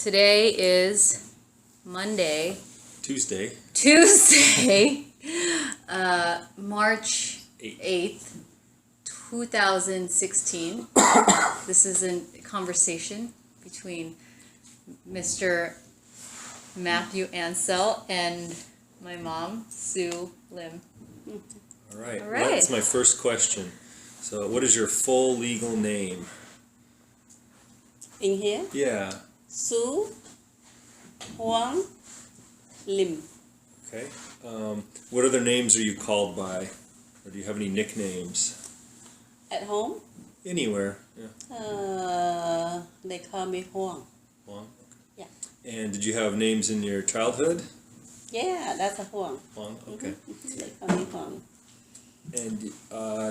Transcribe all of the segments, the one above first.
Today is Monday. Tuesday, March 8th, 2016. This is a conversation between Mr. Matthew Ansell and my mom, Sue Lim. All right. All right. That's my first question. So, what is your full legal name? In here, Yeah. Sue Huang Lim. Okay. What other names are you called by? Or do you have any nicknames? At home, Anywhere. Yeah. they call me Huang. Huang. Yeah. And did you have names in your childhood? Yeah, that's a Huang. Huang. Okay. They call me Huang. And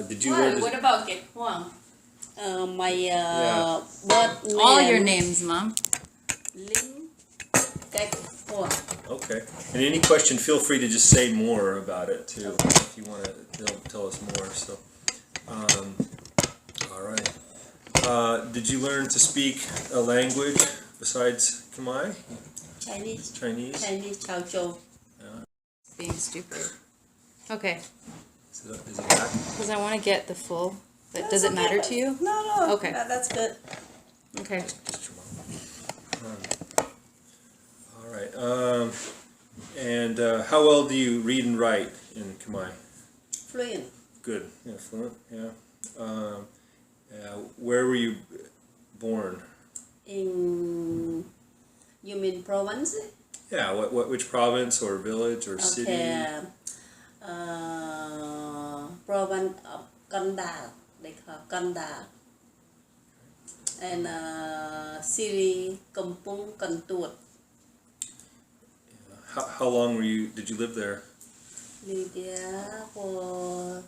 did you learn? What about Get Huang? My Yeah. birth name. All your names, Mom. Lim Cách Huang. Okay. And any question, feel free to just say more about it too, if you want to tell us more. So, all right. Did you learn to speak a language besides Khmer? Chinese. Chinese? Chinese Chao Chou. Being stupid. Okay, Is it back? because I want to get the full. But does it matter to you? No. Okay. That's good. Okay. Just your mom. All right. And how well do you read and write in Khmer? Fluent. Good. Yeah, fluent. Yeah. Where were you born? In, you mean province? Yeah. Which province or village or city? Okay. Province of Kandal. They call Kandal. And city Kampung Kantuot. How long did you live there? Lived there for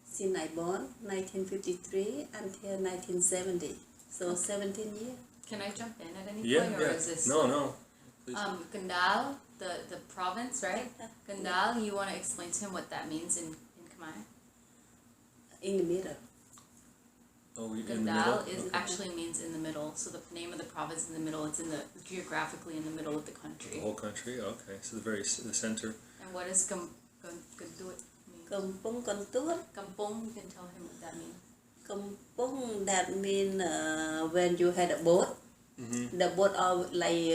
since I born 1953 until 1970. So 17 years. Can I jump in at any Yeah. point, or is this? No. Please. Gandal, the province, right? Gandal, you want to explain to him what that means in Khmer? In the middle. Oh, in the Gandal middle? Okay. actually means in the middle. So the name of the province in the middle. It's geographically in the middle of the country. The whole country? Okay. So the center. And what does Ganduit mean? Kampung Kantuot. Kampong, you can tell him what that means. Kampung, that means when you had a boat. Mm-hmm. The boat are like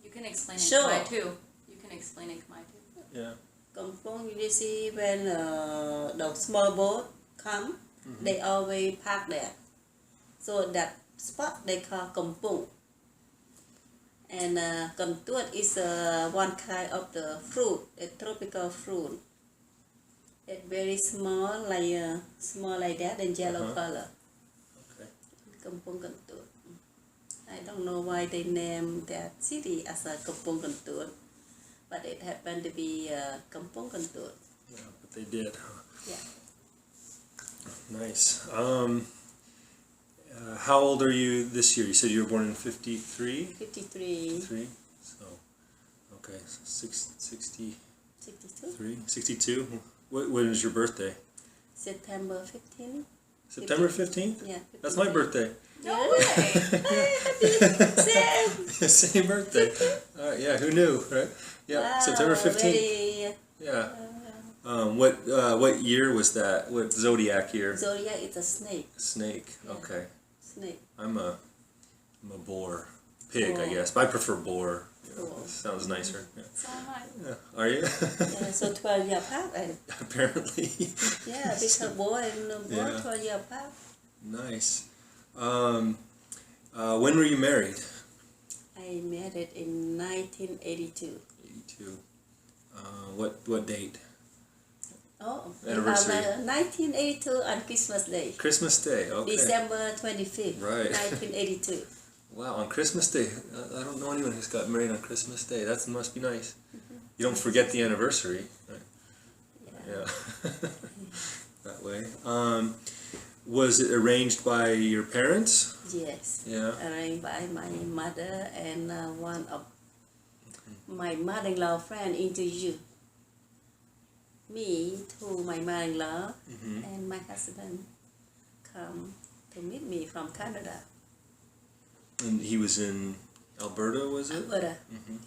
You can explain in Sure. Khmer too. You can explain in Khmer too. Yeah. Kampung, you see when the small boat come, they always park there. So that spot they call Kampung. And Kantuot is one kind of the fruit, a tropical fruit. It's very small like that, and yellow color. Okay. Kampung Kantuot. I don't know why they named that city as a Kampung Kantuot, but it happened to be Kampung Kantuot. Yeah, but they did. Yeah. Nice. How old are you this year? You said you were born in 53? 53, 3? So, okay, 63? 62, 62? When is your birthday? September 15. September 15th? Yeah. That's my birthday. No way! Same. Same birthday. Yeah, who knew, right? Yeah, Wow, September 15th. very, Yeah. What year was that? What zodiac year? Zodiac is a snake. Snake. Yeah. Okay. Snake. I'm a boar. Pig, I Boar. guess. But I prefer boar. You know, Boar. sounds nicer. Yeah. So am I. Yeah. Are you? Yeah, so 12 years apart. Apparently. Yeah, because boy and boy Yeah. 12 years apart. Nice. When were you married? I married in 1982. 82. What date? Oh, Anniversary. 1982 on Christmas Day. Christmas Day. Okay. December 25th, Right. 1982. Wow, on Christmas Day. I don't know anyone who's got married on Christmas Day. That must be nice. You don't forget the anniversary. Right? Yeah. That way. Was it arranged by your parents? Yes. Yeah. Arranged by my mother and one of my mother-in-law friend introduced me to my mother-in-law, and my husband come to meet me from Canada. And he was in Alberta, was it? Alberta,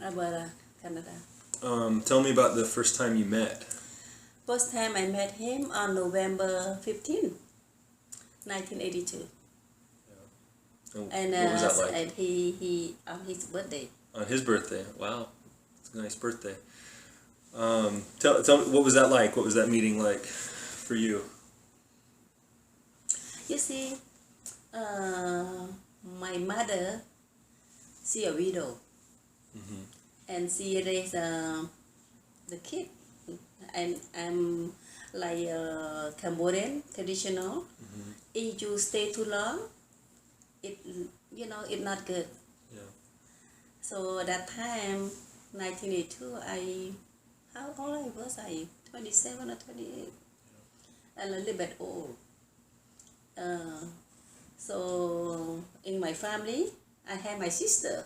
Alberta, Canada. Tell me about the first time you met. First time I met him on November 15, 1982. And what was that like? and he on his birthday. On his birthday. Wow, it's a nice birthday. Tell me, what was that like? What was that meeting like for you? You see, my mother, she a widow, and she raised the kid, and I'm like Cambodian traditional. If you stay too long, it's not good. Yeah. So that time, 1982, how old was I? 27 or 28, a little bit old. So in my family, I have my sister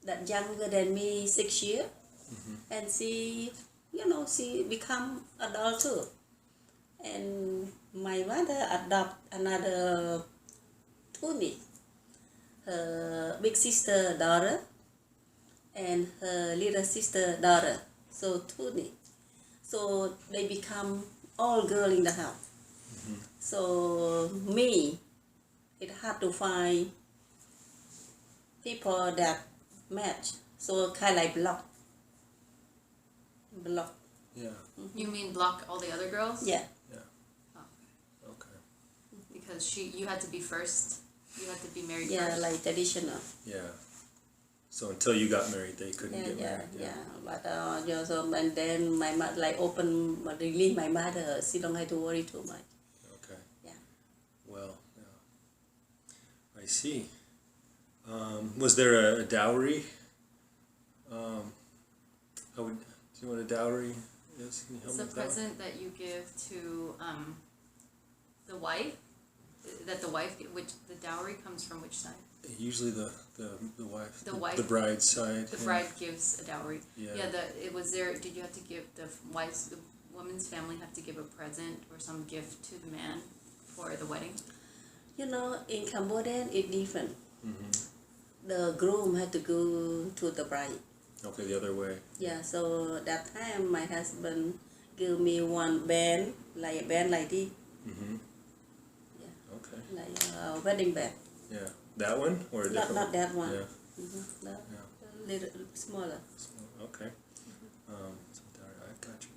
that younger than me 6 years, and she become adult too. And my mother adopt another Tony, her big sister daughter, and her little sister daughter. So Tony. So they become all girl in the house. So me, it's hard to find people that match. So kind of like block. Yeah. You mean block all the other girls? Yeah. Okay. Because you had to be first. You had to be married Yeah, first. like traditional. Yeah. So until you got married, they couldn't get Yeah. married. But so and then my mother like release my mother. She don't have to worry too much. Okay. Yeah. Well, yeah. I see. Was there a dowry? Do you know what a dowry is? Can you help It's me a with that? present that you give to the wife. That the wife, which the dowry comes from which side? Usually the wife. The wife. The bride's side. The yeah. bride gives a dowry. Yeah. It was there. Did you have to give the woman's family have to give a present or some gift to the man for the wedding? In Cambodian, it's different. The groom had to go to the bride. Okay, the other way. Yeah, so that time my husband gave me one band, like a band like this, Okay. like a wedding band. Yeah. That one or a different Not that one. Yeah. The little smaller. Okay. So I got you.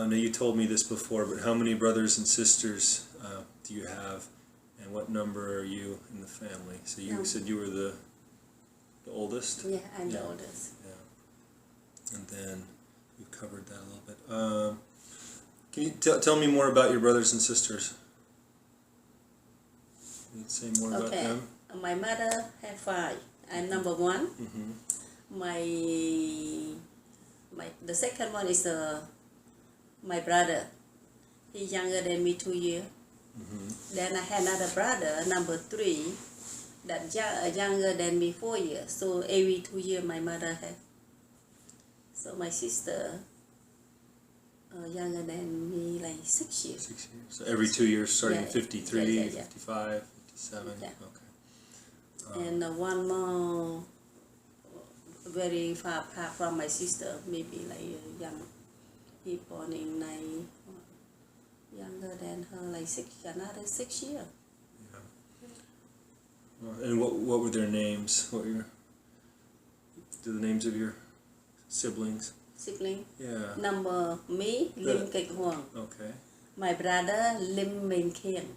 Now you told me this before, but how many brothers and sisters do you have, and what number are you in the family? So you said you were the oldest. Yeah, I'm the Yeah. oldest. Yeah. And then you covered that a little bit. Can you tell me more about your brothers and sisters? Can you say more about them? My mother had 5. I'm number 1. The second one is my brother. He's younger than me 2 years. Then I had another brother, number 3, that younger than me 4 years. So every 2 years my mother had. So my sister younger than me like 6 years. 6 years. So every 2 years, starting Yeah, 53, yeah. 55, 57. Yeah. Okay. And one more very far apart from my sister, maybe like young. He born in younger than her, like another 6 years. And what were their names? Do the names of your siblings? Sibling. Yeah. Number me, Lim Kek Huang. Okay. My brother, Lim Min Kieng.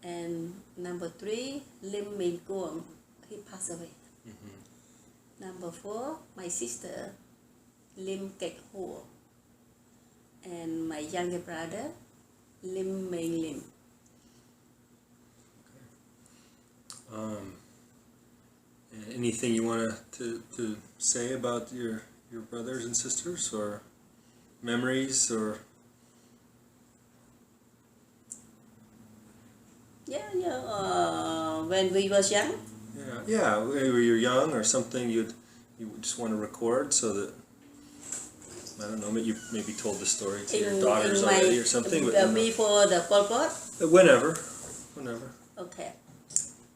And number 3, Lim Min Kuang. He passed away. Number 4, my sister, Lim Kek Ho. And my younger brother, Lim Ming Lim. Anything you want to say about your brothers and sisters, or memories, or? When we was young. Yeah. When you're young, or something you just want to record, so that I don't know. You maybe told the story to your daughters already, or something. But Before the Pol Pot. whenever. whenever. Okay.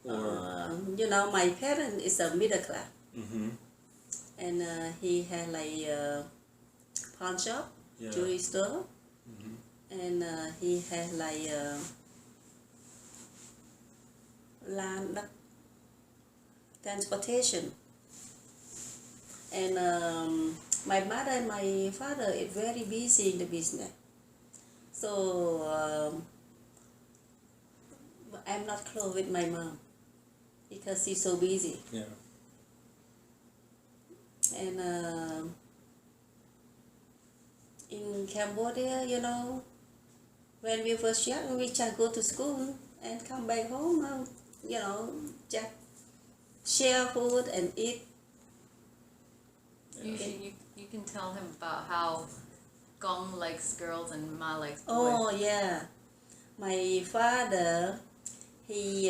Or You know, my parent is a middle class, mm-hmm. and he had like a pawn shop, Yeah. jewelry store, Mm-hmm. and he had like land transportation. And my mother and my father is very busy in the business, so I'm not close with my mom because she's so busy. Yeah. And in Cambodia, you know, when we was young, we just go to school and come back home, you know, just share food and eat. You can tell him about how Gong likes girls and Ma likes boys. Oh yeah, my father, he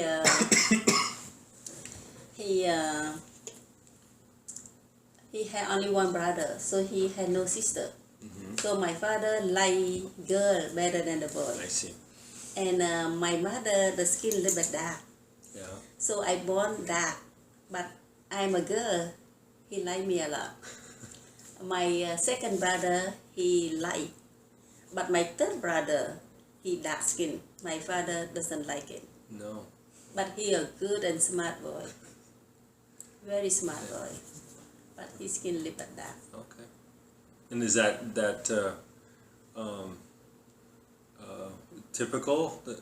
he had only one brother, so he had no sister. Mm-hmm. So my father like girl better than the boy. I see. And my mother, the skin a little bit dark. Yeah. So I born dark, but I'm a girl. He like me a lot. My second brother, he light, but my third brother, he dark skin. My father doesn't like it, No. but he a good and smart boy. Very smart boy, but his skin a little bit dark. Okay. And is that typical? The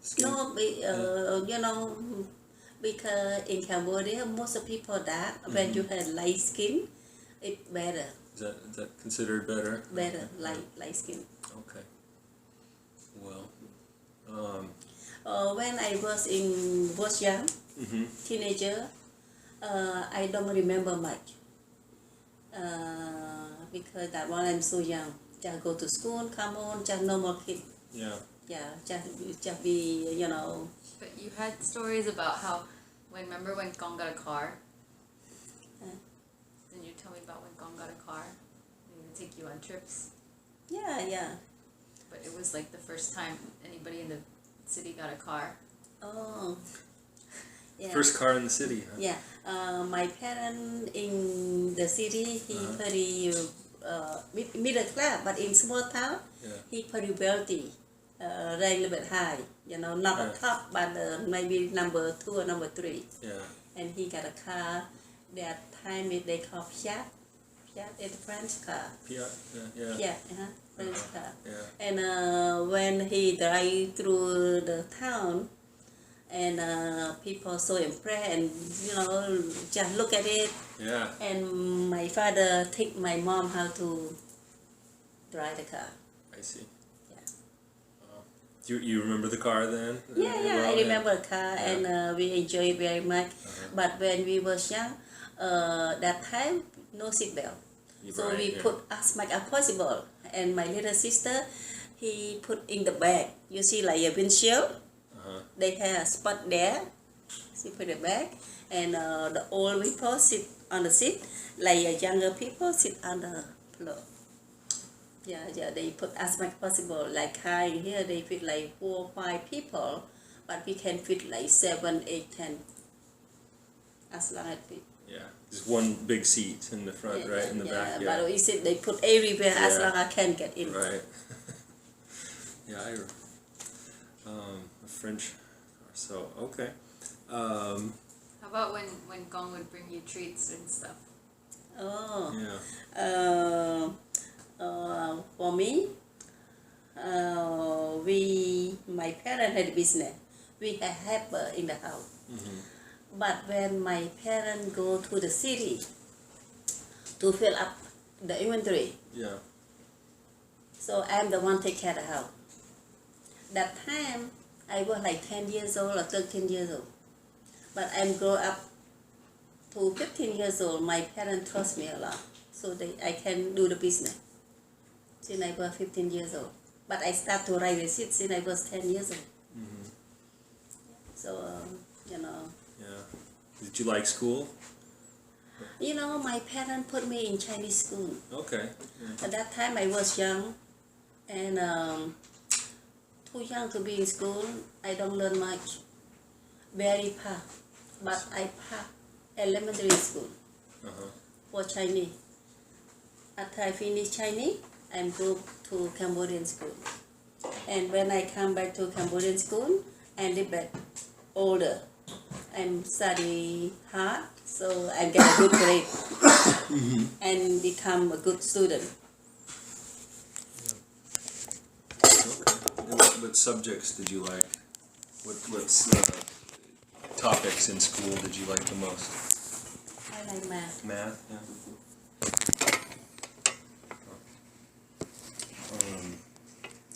skin? No, you know, because in Cambodia, most of people dark. When you have light skin, it's better, Is that considered better? light skin. Okay. Well. When I was young, Mm-hmm. teenager, I don't remember much. Because that one I'm so young. Just go to school, come on, just normal kid. Yeah. Yeah, just be, you know. But you had stories about how remember when Gong got a car? Didn't you tell me about when Gong got a car? He would take you on trips. Yeah. But it was like the first time anybody in the city got a car. Oh. Yeah. First car in the city. Huh? Yeah. My parents in the city, he pretty middle class, but in small town, Yeah. he pretty wealthy. Rank a little bit high, you know, not Yeah. a top, but maybe number 2 or number 3. Yeah. And he got a car. That time they call Fiat. Fiat is a French car. Yeah. Yeah. Fiat, French car. Yeah. And when he drive through the town, and people so impressed, and you know, just look at it. Yeah. And my father teach my mom how to drive the car. I see. Yeah. You remember the car then? Yeah, Well, I remember the car, Yeah. and we enjoy it very much. But when we was young, that time no seatbelt, so Right, we yeah. put as much as possible. And my little sister, he put in the bag. You see, like a windshield. They have a spot there. She put it back, and the old people sit on the seat, like younger people sit on the floor. Yeah, they put as much possible. Like car in here, they fit like 4 or 5 people, but we can fit like 7, 8, 10. As long as we. Yeah. Just one big seat in the front, right? In the back. Yeah. But we said they put everywhere as Yeah. long as I can get in. Right. Yeah, a French car. So okay. How about when Gong would bring you treats and stuff? Oh. Yeah. For me, my parents had a business. We had helper in the house. Mm-hmm. But when my parents go to the city to fill up the inventory, Yeah. so I'm the one take care of the house. That time, I was like 10 years old or 13 years old. But I'm grow up to 15 years old. My parents trust me a lot, so I can do the business since I was 15 years old. But I start to write receipt since I was 10 years old. Mm-hmm. So, you know. Yeah. Did you like school? You know, my parents put me in Chinese school. Okay. Yeah. At that time, I was young, and too young to be in school. I don't learn much. Very far, but I pass elementary school Uh-huh. for Chinese. After I finish Chinese, I go to Cambodian school. And when I come back to Cambodian school, I live back older. I'm study hard, so I get a good grade and become a good student. Okay. And what subjects did you like? What's topics in school did you like the most? I like math. Math, yeah.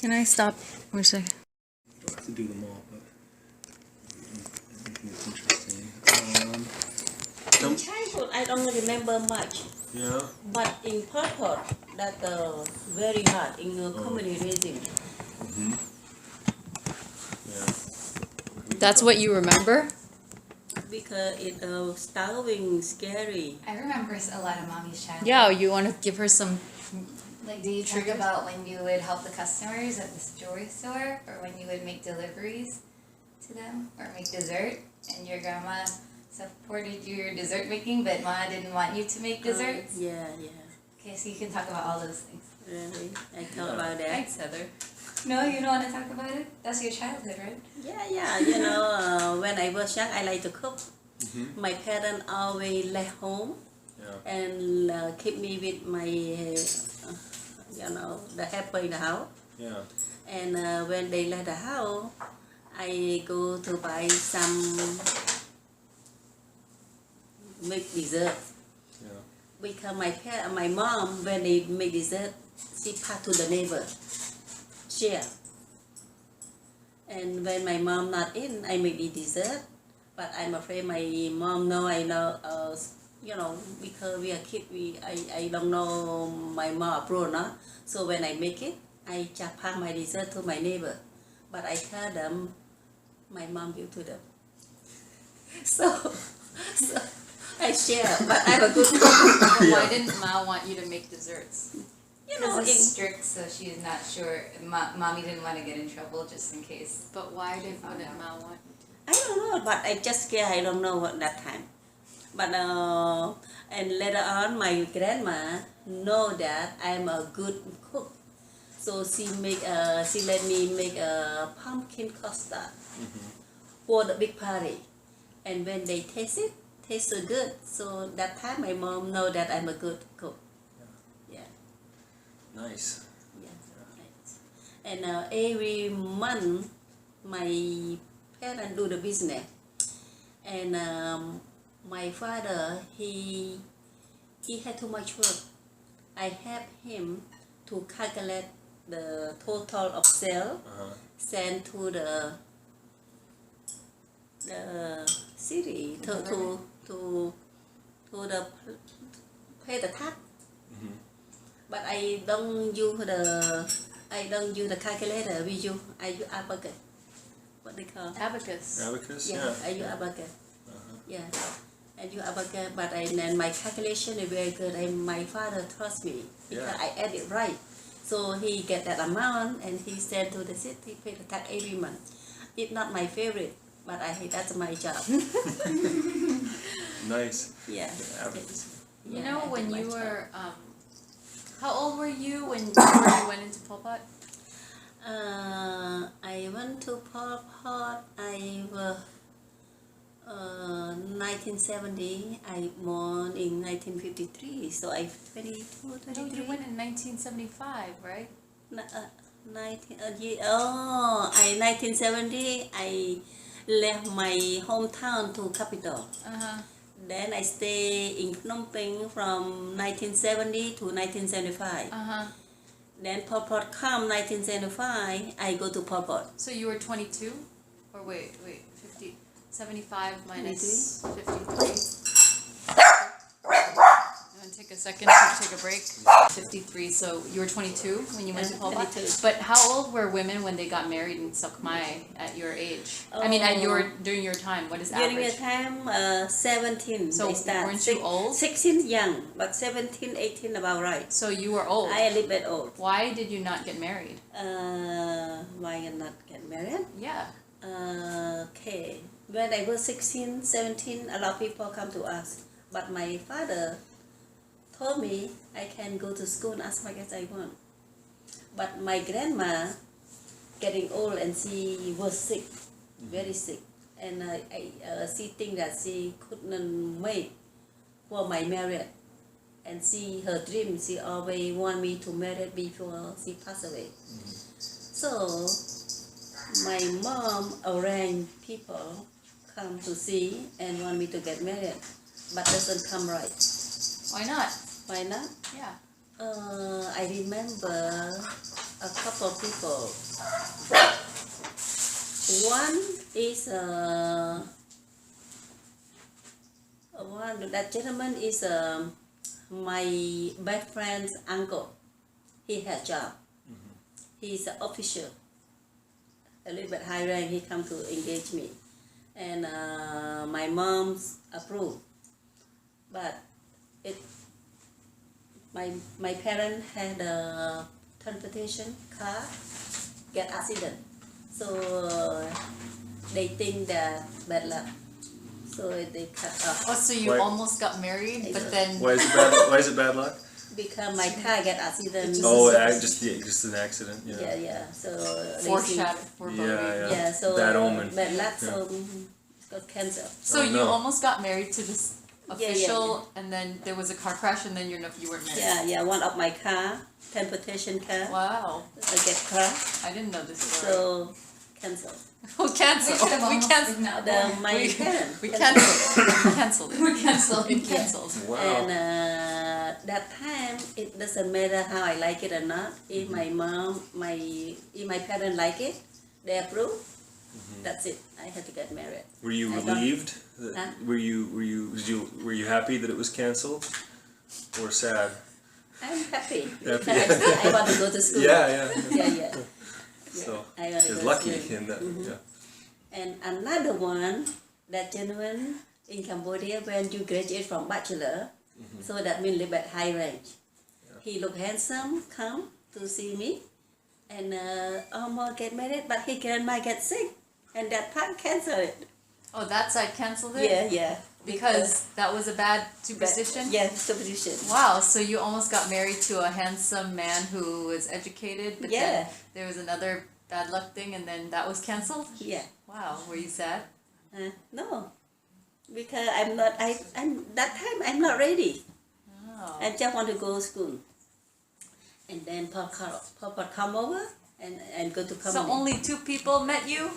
Can I stop for a second? Don't have to do them all, but I think it's interesting. In childhood, I don't remember much, Yeah. but in purport, that very hard in community. Yeah. That's what you remember? Because it's starving, scary. I remember a lot of mommy's childhood. Yeah, you want to give her some. Like, do you talk about when you would help the customers at the jewelry store, or when you would make deliveries to them, or make dessert, and your grandma supported your dessert making, but ma didn't want you to make desserts? Yeah. Okay, so you can talk about all those things. Really, I talk about that. Thanks, Heather. No, you don't want to talk about it? That's your childhood, right? Yeah. You know, when I was young, I like to cook. My parents always left home Yeah. and keep me with my, the helper in the house. Yeah. And when they left the house, I go to buy some make dessert. Yeah. Because my mom, when they make dessert, she pass to the neighbor, share. And when my mom not in, I make the dessert. But I'm afraid my mom know I know, because we are kids, I don't know my mom abroad, no? So when I make it, I just pass my dessert to my neighbor. But I tell them, my mom give to them. So I share, but I'm a good cook. But why didn't Ma want you to make desserts? Because it's strict, so she's not sure. Mommy didn't want to get in trouble just in case. But why wouldn't Ma want you I don't know, but I just scared. I don't know what that time. But and later on, my grandma know that I'm a good cook, so she let me make a pumpkin custard for the big party, and when they taste it, tastes so good. So that time, my mom know that I'm a good cook. Yeah. Nice. Yeah. And every month, my parents do the business, and my father he had too much work. I help him to calculate the total of sale, send to the city to the pay the tax. But I don't use the calculator. I use abacus. What they call? abacus? Abacus? Yeah, I use abacus. Yeah, I use abacus, but then my calculation is very good. My father trusts me because Yeah. I add it right. So he get that amount and he send to the city, pay the tax every month. It's not my favorite, but that's my job. Nice. Yeah. Abacus. You Yeah, know, I when do my you job. were, how old were you when you went into Pol Pot? I went to Pol Pot. I was 1970. I born in 1953, so I 22, No, 23. you went in 1975, right? 1970. I left my hometown to capital. Uh-huh. Then I stay in Phnom Penh from 1970 to 1975. Uh-huh. Then Pol Pot come 1975. I go to Pol Pot. So you were 22? Or wait, 50, 75 minus 53? You want to take a a second to take a break. 53, so you were 22 when you went to Pol Pot? 22. But how old were women when they got married in Sok Mai at your age? I mean, during your time, what is During the average? time, 17, So they start. weren't you old? 16 young, but 17, 18 about right. So you were old. I a little bit old. Why did you not get married? Why I not get married? Yeah. Okay. When I was 16, 17, a lot of people come to us. But my father told me I can go to school as much as I want. But my grandma getting old and she was sick, very sick. And she think that she couldn't wait for my marriage. And her dream, she always want me to marry before she passed away. So my mom arranged people come to see and want me to get married, but doesn't come right. Why not? Why not? Yeah. I remember a couple of people. One is that gentleman is my best friend's uncle. He has job. He's an officer, a little bit high rank. He come to engage me, and my mom's approved. But my parents had a transportation car get accident, so they think that bad luck, so they cut off. Oh, so you Why- almost got married, but then Why is it bad luck? Because my car get accident. Just an accident. Yeah. Yeah. So they foreshadowed, foreboding. Yeah. Yeah, so Bad omen. bad luck, Yeah. so it's got cancer. So Oh, you no. almost got married to this Yeah, official, and then there was a car crash, and then you weren't married. Yeah, one of my car, transportation car, Wow, get crashed, I didn't know this story. so cancel. Oh, cancel. We could have We almost canceled. been out The there. my We- parents. We canceled. We canceled it. We canceled. It canceled. Wow. And that time, it doesn't matter how I like it or not. If my mom, if my parents like it, they approve. That's it. I had to get married. Were you I don't- relieved? That, Huh? Were you happy that it was canceled, or sad? I'm happy Happy. because I want to go to school. Yeah. Yeah. So I want to you're go lucky to school. in that. Yeah. And another one, that gentleman in Cambodia, when you graduate from bachelor, so that means live at high range. He look handsome, come to see me, and almost get married, but his grandma get sick, and that part cancel it. Oh, that side canceled it? Yeah. Because that was a bad superstition? Yeah, superstition. Wow, so you almost got married to a handsome man who was educated, but then Yeah. there was another bad luck thing, and then that was canceled? Yeah. Wow, were you sad? No, because I'm not. I'm that time I'm not ready. Oh. I just want to go to school. And then Papa come over and go to So community. only 2 people met you?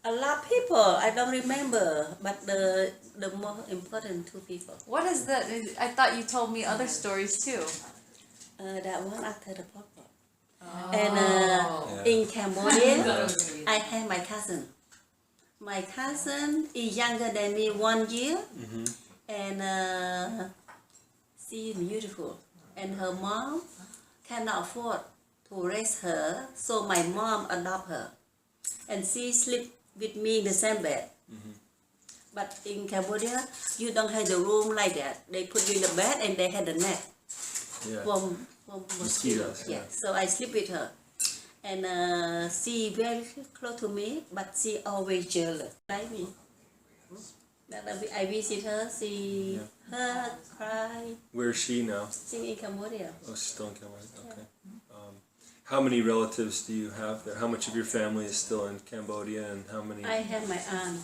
A lot of people, I don't remember, but the more important 2 people. What is that? I thought you told me other stories too. That one after the papa. Oh. And Yeah. in Cambodia, I thought it was gonna be- I have my cousin. My cousin is younger than me 1 year, and she is beautiful. And her mom cannot afford to raise her, so my mom adopt her, and she sleep with me in the same bed. But in Cambodia, you don't have the room like that. They put you in the bed and they had the net Yeah. from Mosquitoes, yeah. So I sleep with her, and she very close to me, but she always jealous like me. That I visit her, she hurt, cry, Where's she now? sing in Cambodia. Oh, she's still in Cambodia. Okay. How many relatives do you have there? How much of your family is still in Cambodia, and how many? I have my aunt,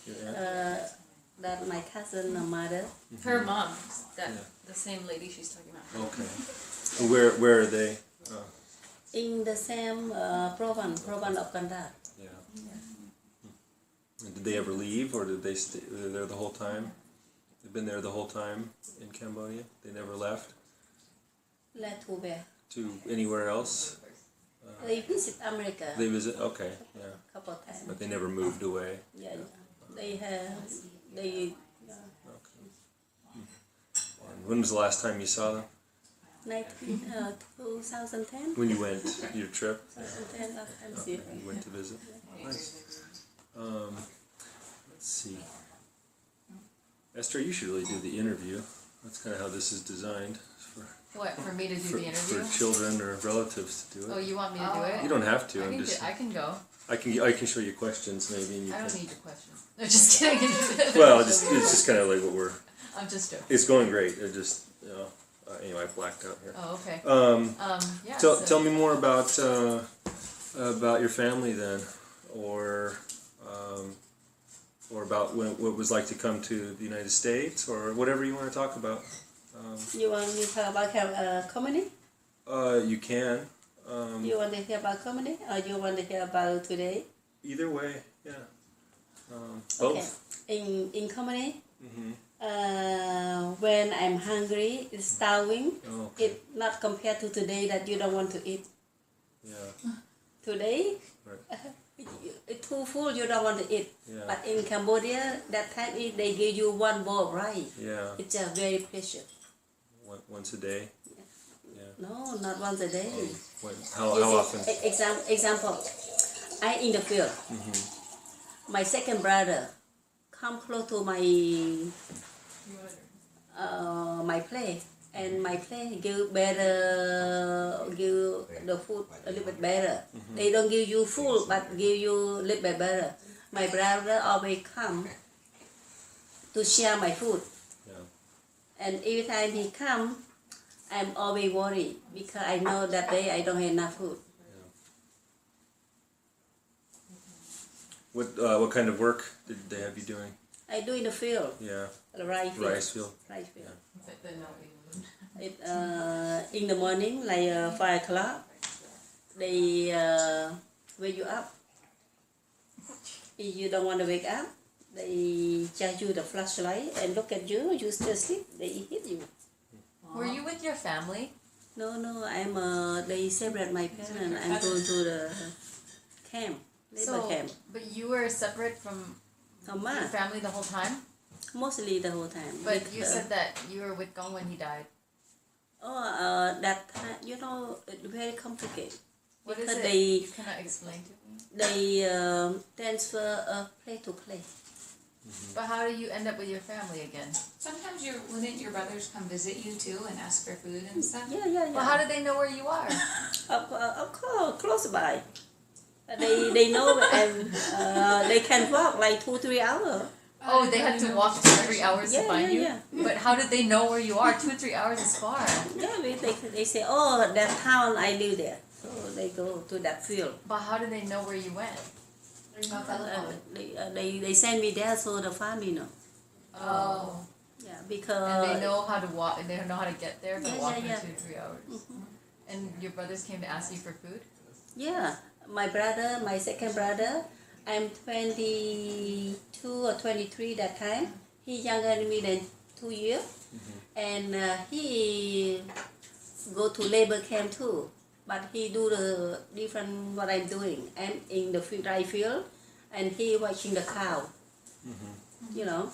Your aunt? that my cousin, mother, Her mom, that Yeah. the same lady she's talking about. Okay. And where are they? in the same province of Kandahar. Yeah. And did they ever leave, or did they stay there the whole time? They've been there the whole time in Cambodia. They never left Left to where? to anywhere else. They visit America They visit. Okay. Yeah. couple of times. But they never moved away. Yeah. They have, they, Okay. And When was the last time you saw them? 2010. When you went your trip? 2010 last time see. You went to visit? Nice. Let's see. Esther, you should really do the interview. That's kind of how this is designed for, What, for me to do the interview? for children or relatives to do Oh, it. you want me to do it? You don't have to. I I'm can, just. I can go. I can show you questions maybe, and you I can. don't need your questions. No, just kidding. Well, it's just kind of like what we're. I'm just joking. It's going great. It just anyway, I blacked out here. Oh, okay. Yeah. Tell me more about your family then, or about what it was like to come to the United States, or whatever you want to talk about. You want me to talk about comedy? You can. You want to hear about comedy, or you want to hear about today? Either way, yeah. Okay. Both. In comedy, Mm-hmm. when I'm hungry, it's starving. Oh, okay. It not compared to today that you don't want to eat. Yeah. Today, Right. it's too full, you don't want to eat. Yeah. But in Cambodia, that time if they give you one bowl of rice, Yeah. it's very precious. Once a day. No, not once a day. How You see, often? Example, I in the field. Mm-hmm. My second brother come close to my my plate, and my plate give the food a little bit better. They don't give you full, but give you a little bit better. My brother always come to share my food, Yeah. and every time he come, I'm always worried because I know that day I don't have enough food. What kind of work did they have you doing? I do in the field, Yeah. rice field. Rice field. Rice field. It, in the morning, like 5 o'clock, they wake you up. If you don't want to wake up, they charge you the flashlight and look at you. You still sleep. They hit you. Were you with your family? No, I'm. They separate my parents. I'm going to the camp, labor camp. But you were separate from your Mama, family the whole time? mostly the whole time. But you said that you were with Gong when he died. That time, you know, it's very complicated. What is Because it? they- You cannot explain to me. They transfer place to place. But how do you end up with your family again? Sometimes wouldn't your brothers come visit you too and ask for food and stuff? Yeah. Well, how do they know where you are? Of course, close by. They know, and they can walk like 2-3 hours. Oh, they had to walk 2-3 hours to Yeah, find you? yeah. But how did they know where you are? 2-3 hours is far. Yeah, they say, oh, that town I live there. So they go to that field. But how did they know where you went? They send me there so the family know. Oh. Yeah, because And they know how to walk, they know how to get there by Yeah, walking yeah. 2-3 hours. And your brothers came to ask you for food? Yeah, my brother, my second brother, I'm 22 or 23 that time. He younger than me than 2 years, and he go to labor camp too. But he do the different what I'm doing. I'm in the rice field, and he watching the cow. You know.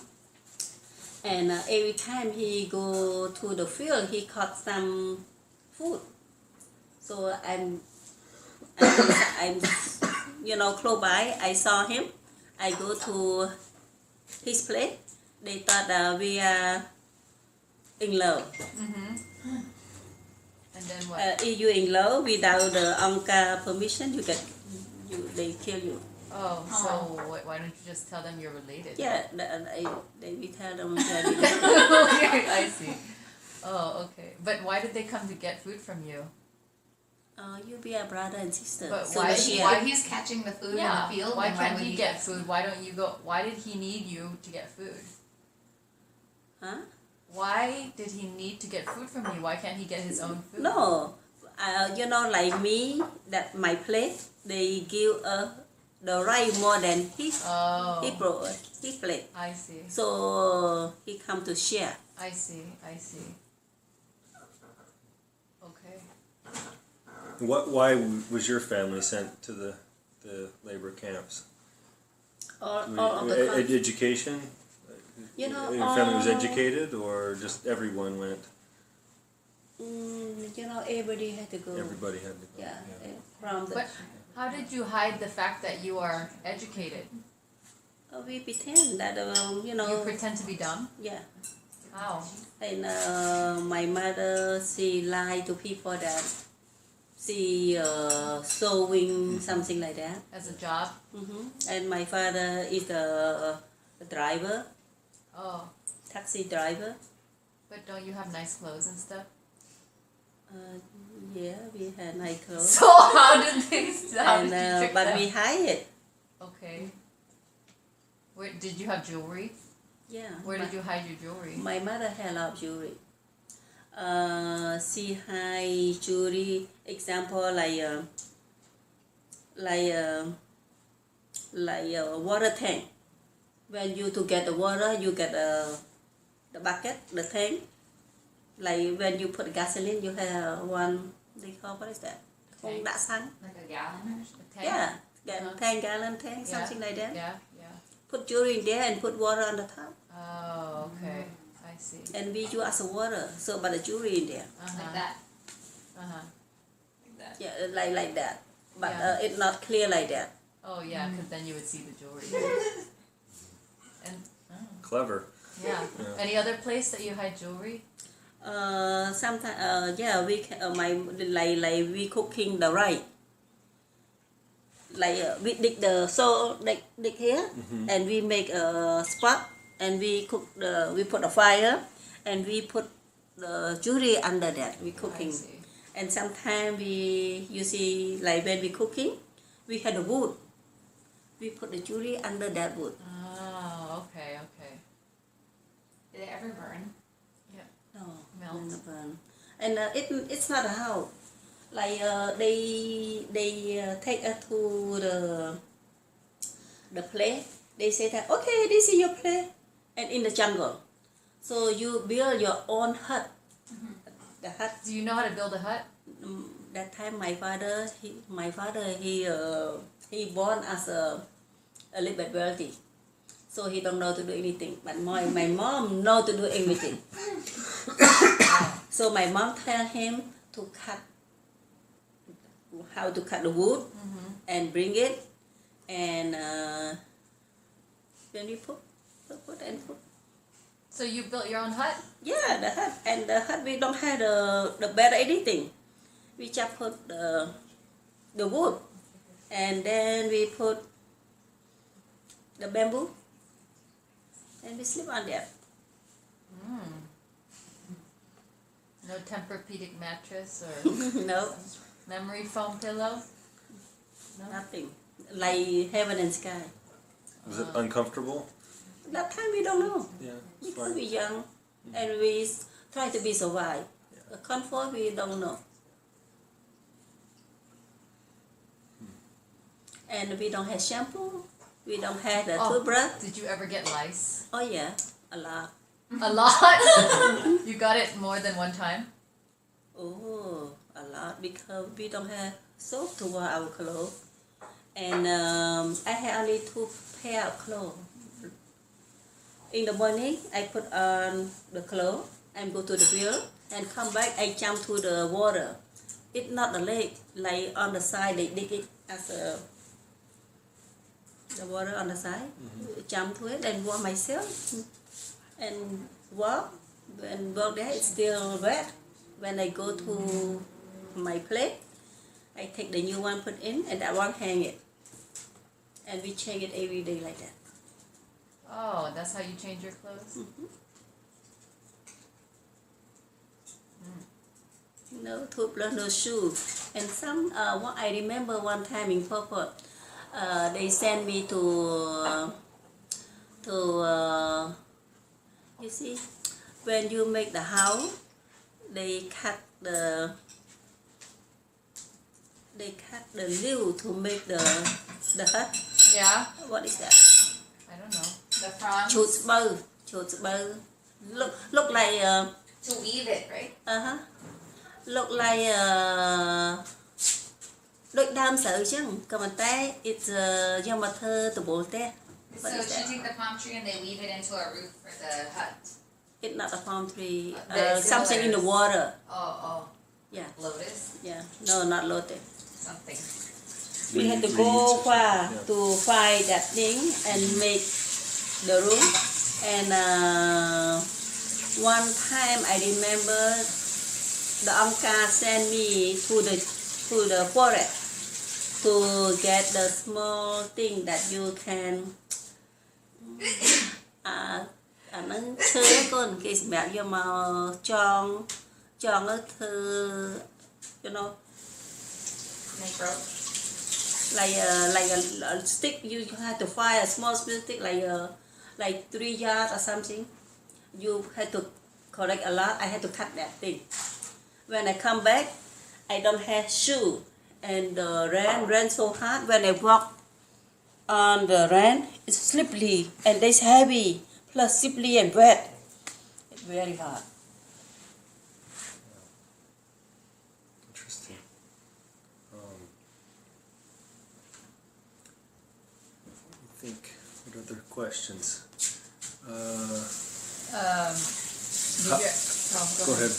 And every time he go to the field, he caught some food. So I'm you know, close by. I saw him. I go to his place. They thought we are in love. And then what? If you in love without the Angka permission, they kill you. Oh, so why don't you just tell them you're related? Yeah, we tell them that we I see. Oh, okay. But why did they come to get food from you? you be a brother and sister. But So why- we share. While he's catching the food in the field, Why then can't would he get food? Why don't you go? Why did he need you to get food? Huh? Why did he need to get food from you? Why can't he get his own food? No, you know, like me, that my plate, they give the rice more than his Oh, his plate. I see. So he come to share. I see. Okay. Why was your family sent to the labor camps? All of the country. Education? You know, Your family was all- educated, or just everyone went? You know, everybody had to go. Everybody had to go. Yeah, from the. But how did you hide the fact that you are educated? We pretend that you know. You pretend to be dumb? Yeah, How? and my mother, she lied to people that she sewing something like that. As a job? And my father is a driver, Oh, taxi driver. but don't you have nice clothes and stuff? Yeah, we had nice clothes. So how did how And, did you trick but them? we hide it. Okay. Where did you have jewelry? Yeah. Where did you hide your jewelry? My mother had a lot of jewelry. She hide jewelry. Example like a water tank. When you to get the water, you get the bucket, the tank. Like when you put gasoline, you have one. They call what is that? Tank. Đạ xăng. Like a gallon or something. Tank? Yeah, get Uh-huh. 10 gallon tank, Yeah. something like that. Yeah, yeah. Put jewelry in there and put water on the top. Oh, okay. I see. And we use as a water, so but the jewelry in there. Uh-huh. Like that. Uh-huh. Like that. Yeah, like that. But Yeah. it's not clear like that. Oh, yeah, because then you would see the jewelry. And, oh, Clever. yeah. Yeah. Any other place that you hide jewelry? Sometimes yeah, we can, my like we cooking the rice. Like we dig the dig here, and we make a spot, and we cook we put a fire, and we put the jewelry under that. We cooking, I see. and sometimes you see like when we cooking, we had the wood. We put the jewelry under that wood. Oh, okay, okay. Did it ever burn? No, Melt. never burn. And it's not a house. Like they take us to the play. They say that okay, this is your play, and in the jungle, so you build your own hut. The hut. Do you know how to build a hut? That time my father he born as a little bit wealthy, so he don't know to do anything. But my mom know to do everything. So my mom tell him to cut how to cut the wood and bring it, and then we put. So you built your own hut? Yeah, the hut, and the hut we don't have the bed or anything. We just put the wood, and then we put the bamboo, and we sleep on there. No Tempur-Pedic mattress or No, memory foam pillow? No? nothing. Like heaven and sky. Was it uncomfortable? That time we don't know. Yeah. It's Because fine. we young, and we try to be survive. The comfort we don't know. And we don't have shampoo. We don't have the Oh. toothbrush. Did you ever get lice? Oh yeah, a lot. A lot? You got it more than one time? Oh, a lot, because we don't have soap to wash our clothes. And I have only 2 pair of clothes. In the morning, I put on the clothes and go to the field, and come back, I jump to the water. It's not the lake, like on the side, they dig it as the water on the side. Jump to it and wash myself, and walk. When walk there, it's still wet. When I go to my plate, I take the new one, put in, and that one hang it. And we change it every day like that. Oh, that's how you change your clothes? No toothbrush, no shoe. And some, what I remember one time in Purpose, they sent me to you see, when you make the house, they cut the leaf to make the hut. Yeah? What is that? I don't know. The fronds. Chột bơ. Look like To weave it, right? look like đôi đam sợ chứ. Cầm tay it's do mà thơ từ bộ té. What So is she that? take the palm tree and they weave it into a roof for the hut. It's not a palm tree. They're Something in the similar. water. Oh, Yeah. lotus, Yeah. No, not lotus. something. We had to Reeds go or far something, yeah. to find that thing and make the room. And one time I remember the uncle sent me to the forest to get the small thing that you can អាហ្នឹងឈើកូនគេសម្រាប់យកមកចងទៅធ្វើ you know Make rope. like a stick. You have to find a small stick like 3 yards or something. You had to collect a lot. I had to cut that thing. When I come back, I don't have shoe, and the rain so hard. When I walk on the rain, it's slippery and it's heavy, plus slippery and wet. It's very hard. Interesting. I think, what other questions? Go ahead.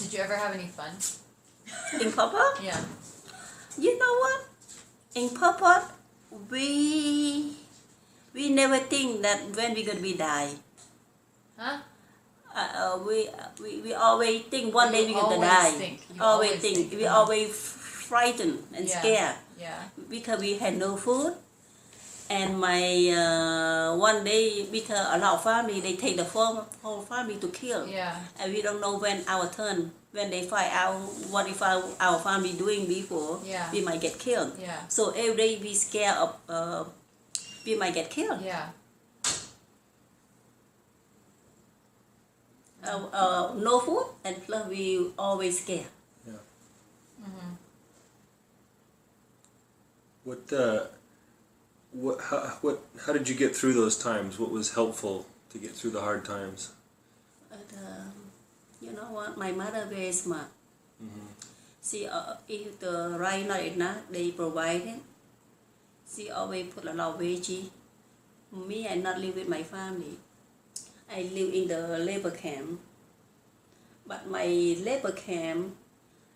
Did you ever have any fun? In Papa, Yeah. you know what? In Papa, we never think that when we gonna be die. Huh? We always think one day You we gonna always die. think. You Always always think. think. We always frightened and Yeah. scared Yeah. because we had no food. And my one day because a lot of family they take the whole family to kill. Yeah. And we don't know when our turn. When they find out what if our family doing before, Yeah. we might get killed. Yeah. So every day we scared of we might get killed. Yeah. No food and plus we always scared. Mm-hmm. How did you get through those times? What was helpful to get through the hard times? But you know what? My mother very smart. She if the rice not enough, they provide it. She always put a lot of veggie. Me, I not live with my family. I live in the labor camp. But my labor camp,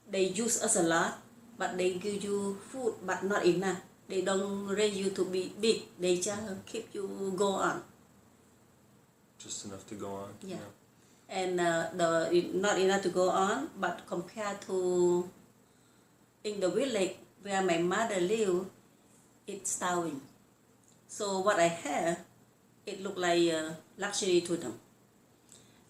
they use us a lot, but they give you food, but not enough. They don't raise you to be big. They just keep you go on. Just enough to go on. Yeah. And not enough to go on, but compared to in the village where my mother live, it's starving. So what I have, it look like luxury to them.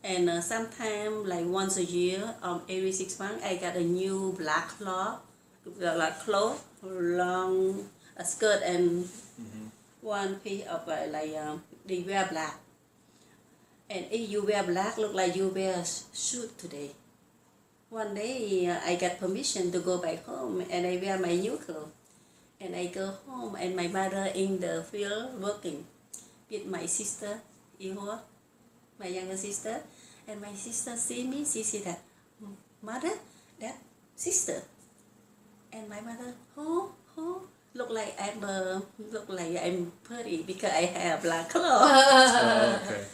And sometimes like once a year, every 6 months, I got a new black cloth, like clothes, long a skirt and one piece of they wear black. And if you wear black, look like you wear a suit today. One day I got permission to go back home and I wear my new clothes. And I go home and my mother in the field working with my sister, Ihua, my younger sister. And my sister see me, she said that, mother, that sister. And my mother, who? Look like I'm pretty because I have black clothes. Oh, okay.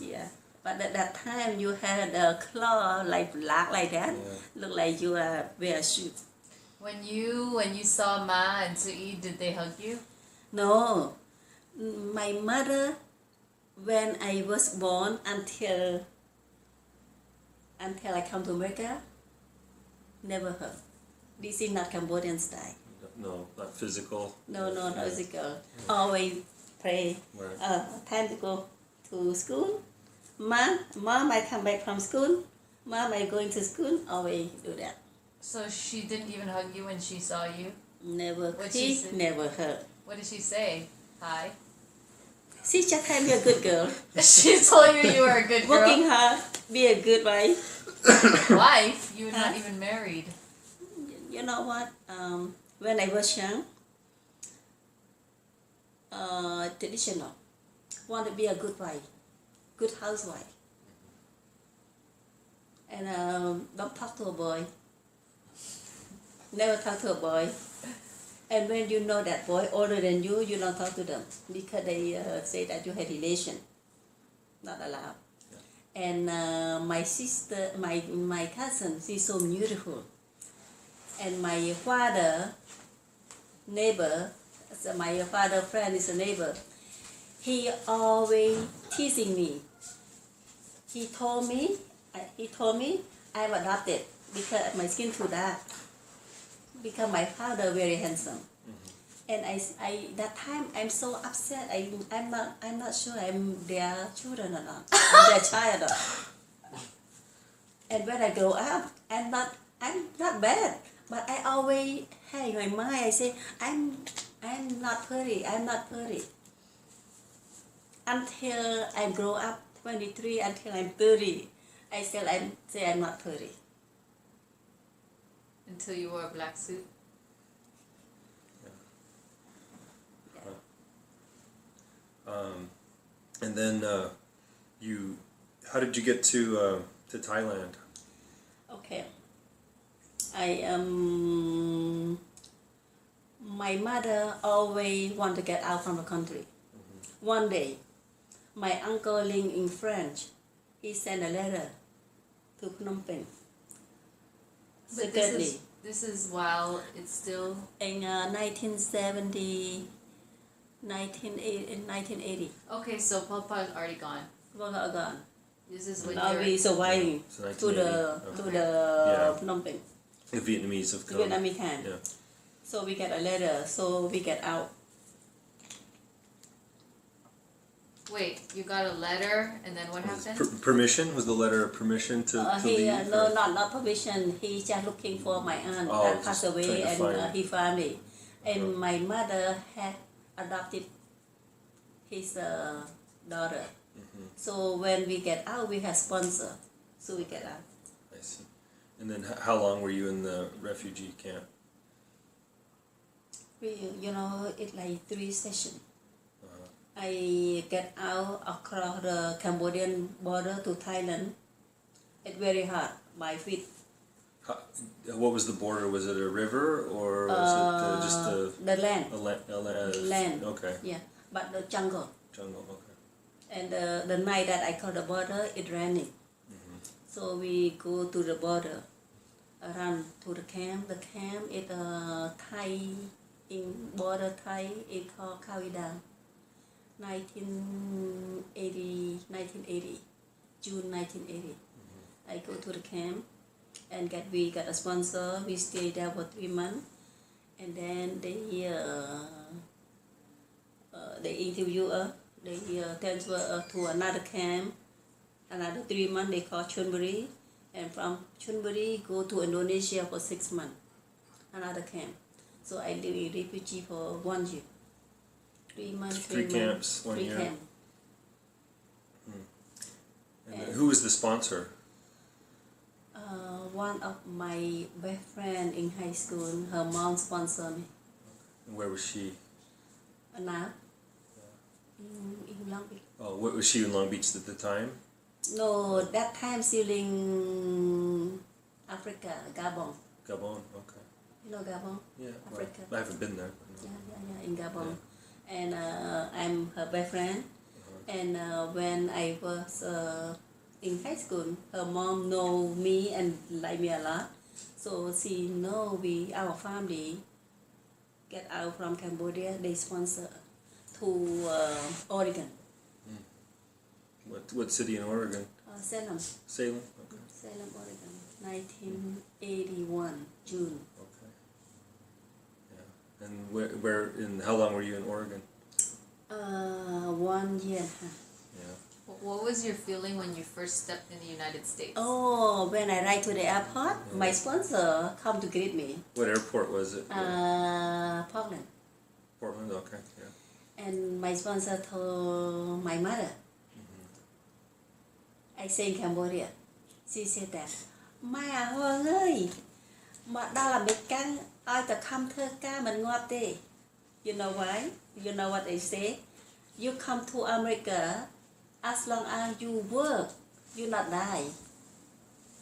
Yeah. But at that time you had a claw like black like that. Yeah. Look like you are wear shoes. When you saw Ma and Sui, did they hug you? No, my mother, when I was born until I come to America, never hug. This is not Cambodian style. No, not physical. No, not physical. Always pray. Right. Time to go to school. Mom, I come back from school. Mom, I going to school. Always do that. So she didn't even hug you when she saw you? Never What'd she kiss, say? never hurt. What did she say? Hi. She just had be a good girl. She told you you were a good girl. Working hard, be a good wife. Wife? You were not even married. You know what? When I was young, traditional. Want to be a good wife, good housewife. And don't talk to a boy. Never talk to a boy. And when you know that boy older than you, you don't talk to them because they say that you have relation. Not allowed. And my sister, my cousin, she's so beautiful. And my father, neighbor, so my father friend is a neighbor. He always teasing me. He told me I'm adopted because my skin too dark. Because my father very handsome. And I that time I'm so upset. I'm not sure I'm their children or not. I'm their child or not. And when I grow up, I'm not bad. But I always have in my mind, I say I'm not pretty. I'm not pretty. Until I grow up 23 until I'm 30, I still say I'm not pretty. Until you wore a black suit. And then how did you get to Thailand? Okay. My mother always want to get out from the country. One day, my uncle living in France, he sent a letter to Phnom Penh. But Secondly, this is while it's still. in 1970, 1980, Okay, so Pol Pot is already gone. we got gone. This is when Now you're. we surviving So to the 1980. to the Phnom Penh, The Vietnamese have come. Vietnamese time. Yeah. So we get a letter, so we get out. Wait, you got a letter, and then what Was it happened? permission? Was the letter a permission to He leave? no, or- not permission. He just looking for my aunt Oh, that just passed trying away, to and find- he found me. And my mother had adopted his daughter. So when we get out, we have sponsor. So we get out. I see. And then how long were you in the refugee camp? It's like 3 sessions. I get out across the Cambodian border to Thailand. It's very hard by feet. What was the border? Was it a river or was it just The land, land? Okay. yeah, but the jungle. Jungle. Okay. And the night that I cross the border, it raining. So we go to the border, run to the camp. The camp is Thai, in border Thai, it called Kawidang. 1980, June 1980. I go to the camp and we got a sponsor. We stay there for 3 months, and then they interview us. They transfer us to another camp. Another 3 months they call Chonburi, and from Chonburi go to Indonesia for 6 months. Another camp. So I live in refugee for 1 year. 3 months. 3 camps, 1 3 year. camp. And then who was the sponsor? One of my best friend in high school, her mom sponsored me. And where was she? Now, in Long Beach. Oh, what was she in Long Beach at the time? No, that time still in Africa, Gabon. Gabon. Okay. You know Gabon? Yeah. Well, Africa. I haven't been there. Yeah, in Gabon. And I'm her best friend. And when I was in high school, her mom know me and like me a lot. So she know our family get out from Cambodia. They sponsor to Oregon. What city in Oregon? Salem, Salem. Okay. Salem, Oregon, 1981 June. Okay. Yeah. And how long were you in Oregon? 1 year. Yeah. What was your feeling when you first stepped in the United States? Oh, when I arrived to the airport, my sponsor come to greet me. What airport was it? Portland. Portland. Okay. Yeah. And my sponsor told my mother, I say in Cambodia, she said that, Mai à Hương ơi, mà đó là mấy căn, ai ta come thơ ca mình ngọt đi. You know why? You know what they say? You come to America, as long as you work, you not die.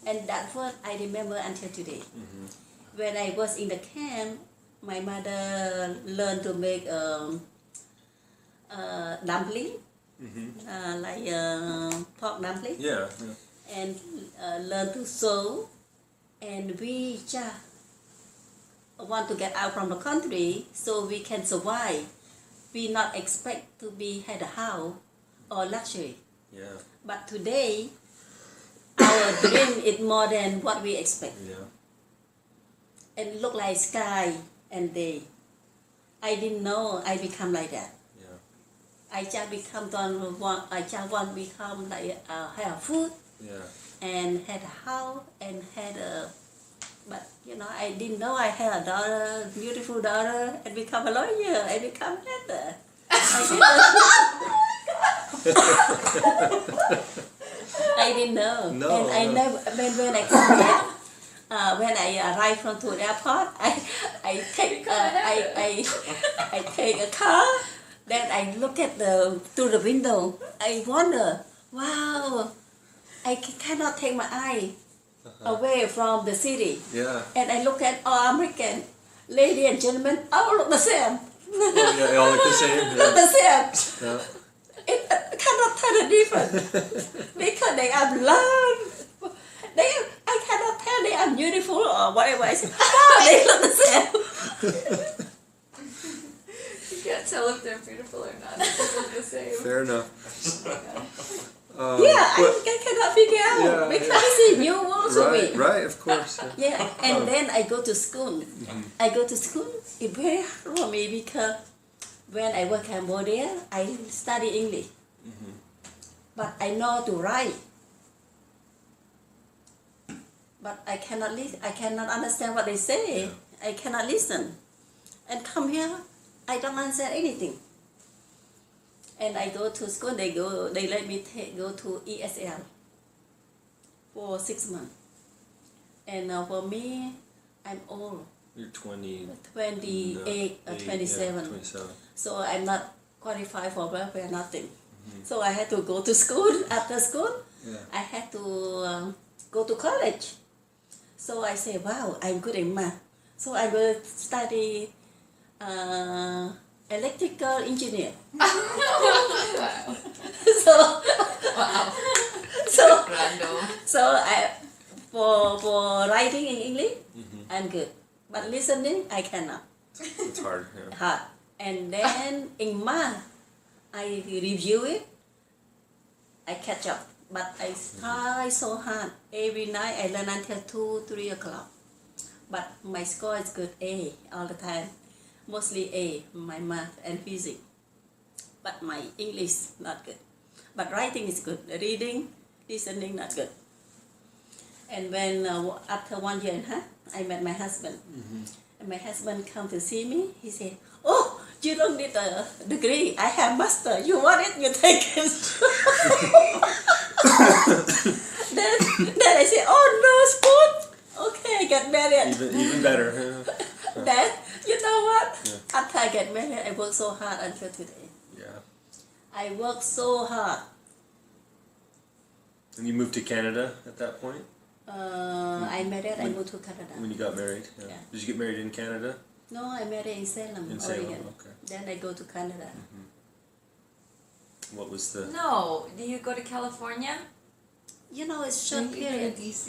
And that word I remember until today. When I was in the camp, my mother learned to make dumpling, like pork dumpling, Yeah. and learn to sew. And we just want to get out from the country so we can survive. We not expect to be had a house or luxury. Yeah. But today, our dream is more than what we expect. Yeah. And look like sky and day. I didn't know I become like that. Yeah. I just want to become like have food Yeah. and had a house and had a. But you know, I didn't know I had a daughter, beautiful daughter, and become a lawyer. I become better. I didn't know. No, And I no. never when I come here. When I arrive from to the airport, I take a car. Then I look at through the window. I wonder, wow, I cannot take my eye away from the city. Yeah. And I look at all American, ladies and gentlemen, all look the same. Oh, yeah, they all look the same. Look Yeah. the same. Yeah. It cannot tell the difference because they are blonde. I cannot tell they are beautiful or whatever. I say, oh, they look the same. You can't tell if they're beautiful or not. They just look the same. Fair enough. Yeah, but- I cannot figure out Yeah, because it's a new world to right, me. right, of course. Yeah. Yeah, and then I go to school. I go to school. It's very hard for me because when I work in Cambodia, I study English, but I know to write. But I cannot I cannot understand what they say. I cannot listen. And come here, I don't understand anything. And I go to school. They let me go to ESL for 6 months. And for me, I'm old, You're 20. 28 or 27. Yeah, 27. So I'm not qualified for welfare, nothing. So I had to go to school. After school, Yeah. I had to go to college. So I say, wow, I'm good in math. So I will study electrical engineer. so Wow. so Random. so I for writing in English, I'm good. But listening, I cannot. It's hard. Yeah. Hard. And then in math, I review it. I catch up. But I try so hard. Every night I learn until 2-3 o'clock. But my score is good, A all the time. Mostly A, my math and physics. But my English not good. But writing is good. Reading, listening not good. And when after 1 year and a half, I met my husband. And my husband come to see me. He said, "Oh, you don't need a degree. I have master. You want it? You take it." then I say, "Oh no, sport. Okay, I get married." Even better. Yeah. Then you know what? Yeah. After I get married, I work so hard until today. Yeah. I work so hard. And you moved to Canada at that point I married. I moved to Canada. when you got married. Yeah. Yeah. Did you get married in Canada? No, I married in Salem, In Salem. Oregon. Okay. Then I go to Canada. What was the? No. Do you go to California? You know, it's Did short you go to period. DC?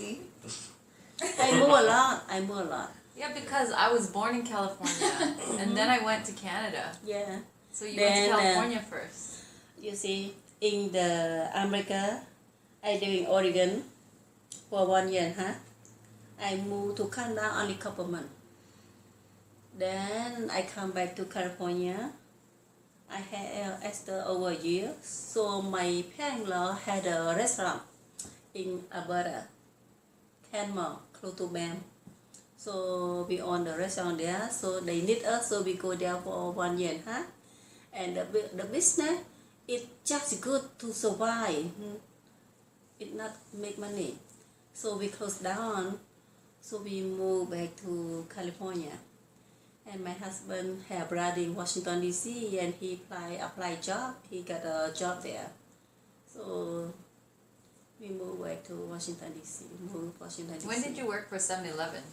I move a lot. I move a lot. Yeah, because I was born in California and then I went to Canada. Yeah. So you Then, went to California first. You see, in the America, I live in Oregon for 1 year and a half. I moved to Canada only couple months. Then I come back to California. I had Esther over a year. So my parents-in-law had a restaurant in Alberta, Canmore, close to Banff. So we own the restaurant there. So they need us. So we go there for 1 year and a half. And the business, it's just good to survive. It not make money. So we close down. So we move back to California. And my husband have brother in Washington DC, and he apply job. He got a job there. So we moved back to Washington DC. When did you work for 7-Eleven?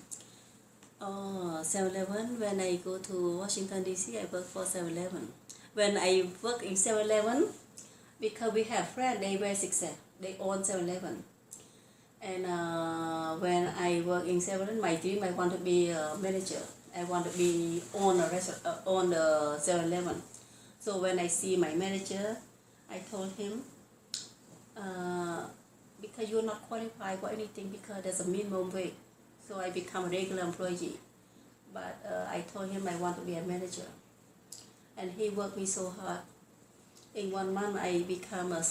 Oh, 7-Eleven. When I go to Washington DC, I work for 7-Eleven. When I work in 7-Eleven, because we have friends, they wear success. They own 7-Eleven. And when I work in 7-Eleven, my dream, I want to be a manager. I want to be on a restaurant, on the 7-Eleven. So when I see my manager, I told him, because you're not qualified for anything because there's a minimum wage. So I become a regular employee. But I told him I want to be a manager. And he worked me so hard. In 1 month, I become a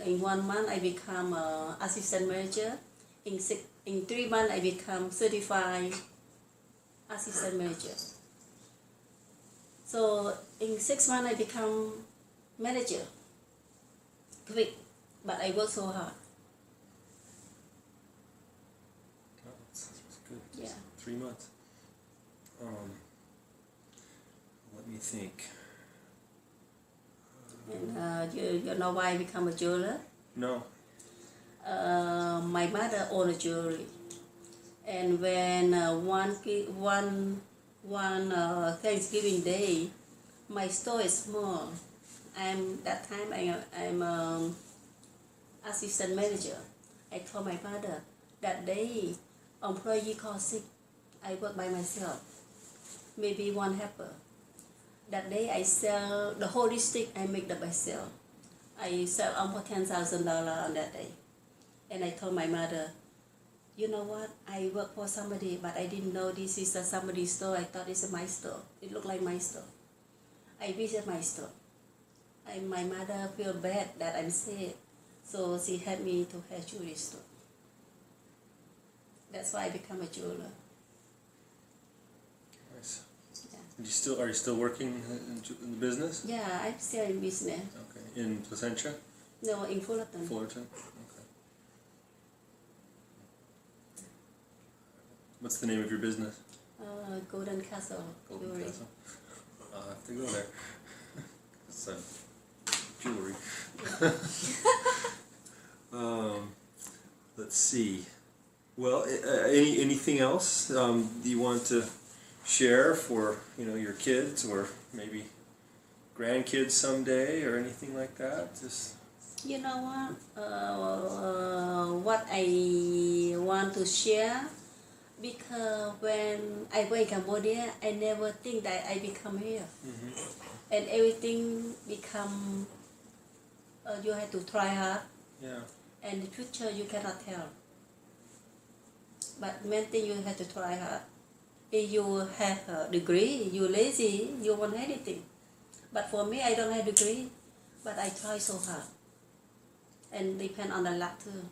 in 1 month, I become a assistant manager. In 3 months, I become certified assistant manager. So in 6 months, I become manager. Quick, but I work so hard. Oh, that's good. Yeah. 3 months. Let me think. And you know why I become a jeweler? No. My mother owned a jewelry, and when one Thanksgiving day, my store is small. That time I'm assistant manager. I told my mother that day employee called sick. I work by myself. Maybe one helper. That day I sell the whole district. I make the best sell. I sell almost $10,000 on that day. And I told my mother, you know what? I work for somebody, but I didn't know this is somebody's store. I thought it's my store. It looked like my store. I visit my store. My mother feel bad that I'm sick, so she helped me to her jewelry store. That's why I become a jeweler. Nice. Yeah. Are you still working in the business? Yeah, I'm still in business. Okay. In Placentia? No, in Fullerton. Fullerton? Okay. What's the name of your business? Golden Castle Golden Jewelry. Castle. I'll have to go there. It's jewelry. Let's see. Well, anything else you want to share for your kids or maybe grandkids someday or anything like that? Just You know what I want to share, because when I went in Cambodia, I never think that I become here. And everything become, you have to try hard, yeah. and the future you cannot tell. But main thing you have to try hard. If you have a degree, you lazy, you want anything. But for me, I don't have degree, but I try so hard. And depend on the luck too.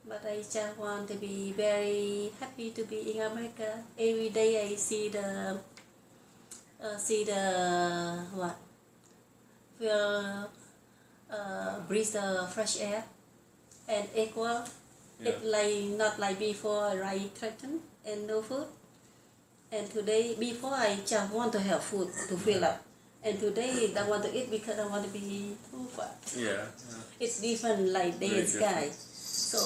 But I just want to be very happy to be in America. Every day I see the what? Feel breathe the fresh air and equal. Yeah. It's like not like before I threatened and no food. And today, before I just want to have food to fill up. And today I want to eat because I want to be too fat. Yeah. It's different like day Very and sky. So